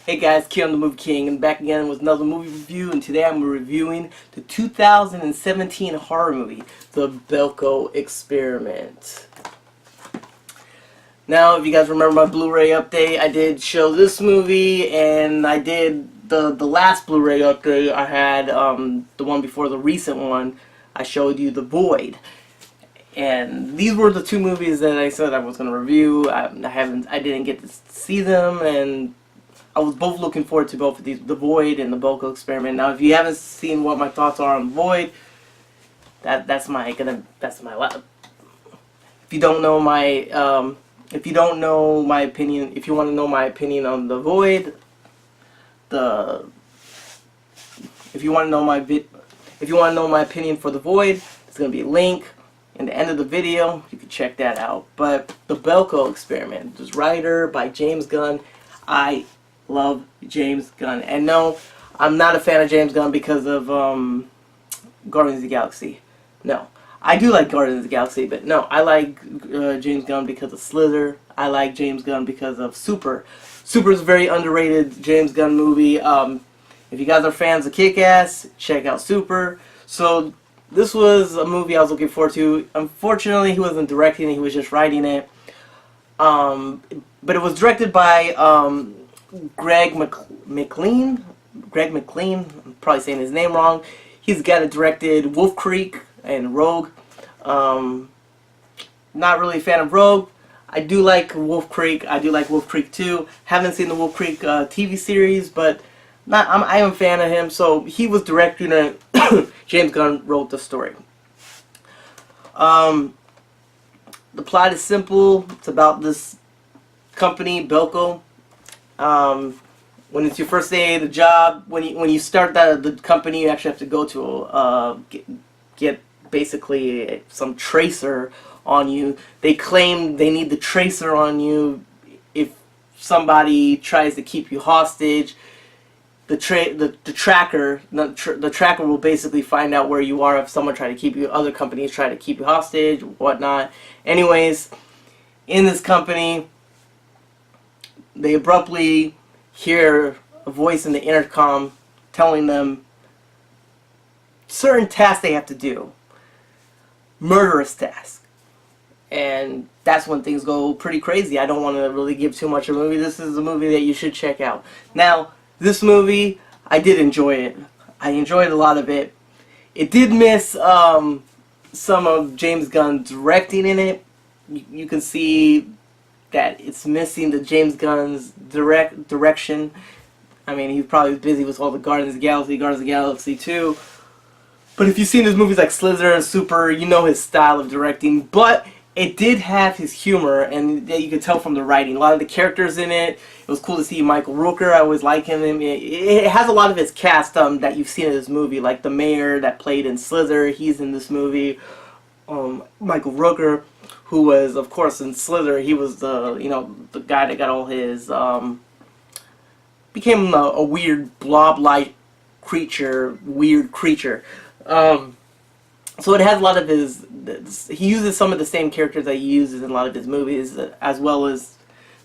Hey guys, Kieran the Movie King, and back again with another movie review, and today I'm reviewing the 2017 horror movie, The Belko Experiment. Now, if you guys remember my Blu-ray update, I did show this movie, and I did the last Blu-ray update I had, the one before the recent one, I showed you The Void. And these were the two movies that I said I was going to review. I didn't get to see them, and I was both looking forward to both of these, The Void and The Belko Experiment. Now, if you haven't seen what my thoughts are on The Void, that's my lab. If you don't know my opinion, if you want to know my opinion on The Void, if you want to know my opinion for The Void, there's going to be a link in the end of the video. You can check that out. But The Belko Experiment was writer by James Gunn. I love James Gunn, and no, I'm not a fan of James Gunn because of Guardians of the Galaxy. No, I do like Guardians of the Galaxy, but no, I like James Gunn because of Slither. I like James Gunn because of Super. Super is a very underrated James Gunn movie. If you guys are fans of Kick-Ass, check out Super. So this was a movie I was looking forward to. Unfortunately, he wasn't directing it, he was just writing it. But it was directed by McLean. I'm probably saying his name wrong. He's got it directed Wolf Creek and Rogue. Not really a fan of Rogue. I do like Wolf Creek. I do like Wolf Creek 2. Haven't seen the Wolf Creek TV series, but I am a fan of him. So he was directing it. James Gunn wrote the story. The plot is simple. It's about this company, Belko. When it's your first day of the job, when you start the company, you actually have to go to get basically some tracer on you. They claim they need the tracer on you if somebody tries to keep you hostage. The tracker will basically find out where you are if someone try to keep you. Other companies try to keep you hostage, whatnot. Anyways, in this company, they abruptly hear a voice in the intercom telling them certain tasks they have to do. Murderous tasks. And that's when things go pretty crazy. I don't want to really give too much of a movie. This is a movie that you should check out. Now, this movie, I did enjoy it. I enjoyed a lot of it. It did miss some of James Gunn's directing in it. You can see that it's missing the James Gunn's direction. I mean, he's probably busy with all the Guardians of the Galaxy 2. But if you've seen his movies like Slither and Super, you know his style of directing. But it did have his humor, and you could tell from the writing. A lot of the characters in it. It was cool to see Michael Rooker. I always like him. It has a lot of his cast that you've seen in this movie, like the mayor that played in Slither. He's in this movie. Michael Rooker, who was, of course, in Slither. He was the guy that got all his became a weird blob-like weird creature. So it has a lot of he uses some of the same characters that he uses in a lot of his movies, as well as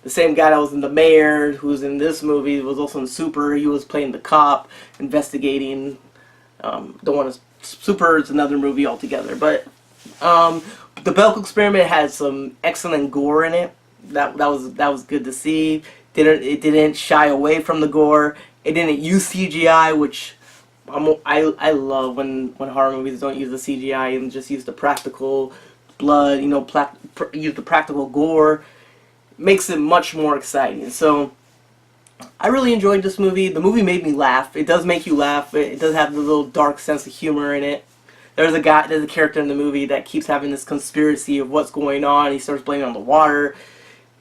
the same guy that was in The Mayor, who's in this movie, was also in Super. He was playing the cop, investigating. The one is Super is another movie altogether. But the Belko Experiment has some excellent gore in it. That was good to see. It didn't shy away from the gore. It didn't use CGI, which I love when horror movies don't use the CGI and just use the practical blood, use the practical gore. Makes it much more exciting. So I really enjoyed this movie. The movie made me laugh. It does make you laugh. It does have the little dark sense of humor in it. There's a character in the movie that keeps having this conspiracy of what's going on. He starts blaming on the water.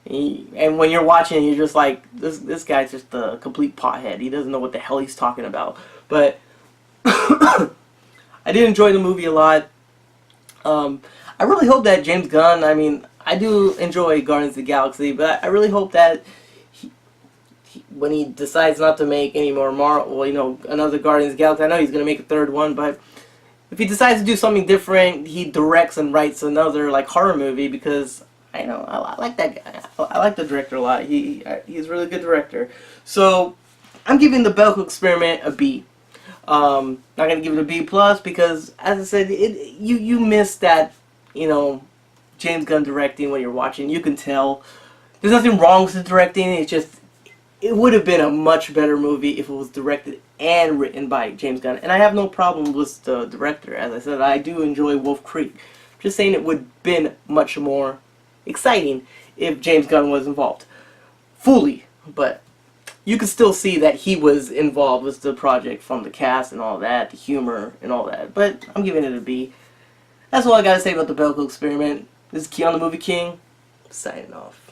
And when you're watching, you're just like, this guy's just a complete pothead. He doesn't know what the hell he's talking about. But I did enjoy the movie a lot. I really hope that James Gunn, I do enjoy Guardians of the Galaxy, but I really hope that when he decides not to make any more another Guardians of the Galaxy, I know he's going to make a third one, but if he decides to do something different, he directs and writes another horror movie, because I like that guy. I like the director a lot. He's a really good director. So I'm giving the Belko Experiment a B. Not gonna give it a B plus because, as I said, you miss that, you know, James Gunn directing when you're watching. You can tell. There's nothing wrong with the directing. It's just it would have been a much better movie if it was directed and written by James Gunn. And I have no problem with the director. As I said, I do enjoy Wolf Creek. Just saying it would have been much more exciting if James Gunn was involved fully. But you can still see that he was involved with the project from the cast and all that, the humor and all that. But I'm giving it a B. That's all I gotta say about the Belko Experiment. This is Keon the Movie King, signing off.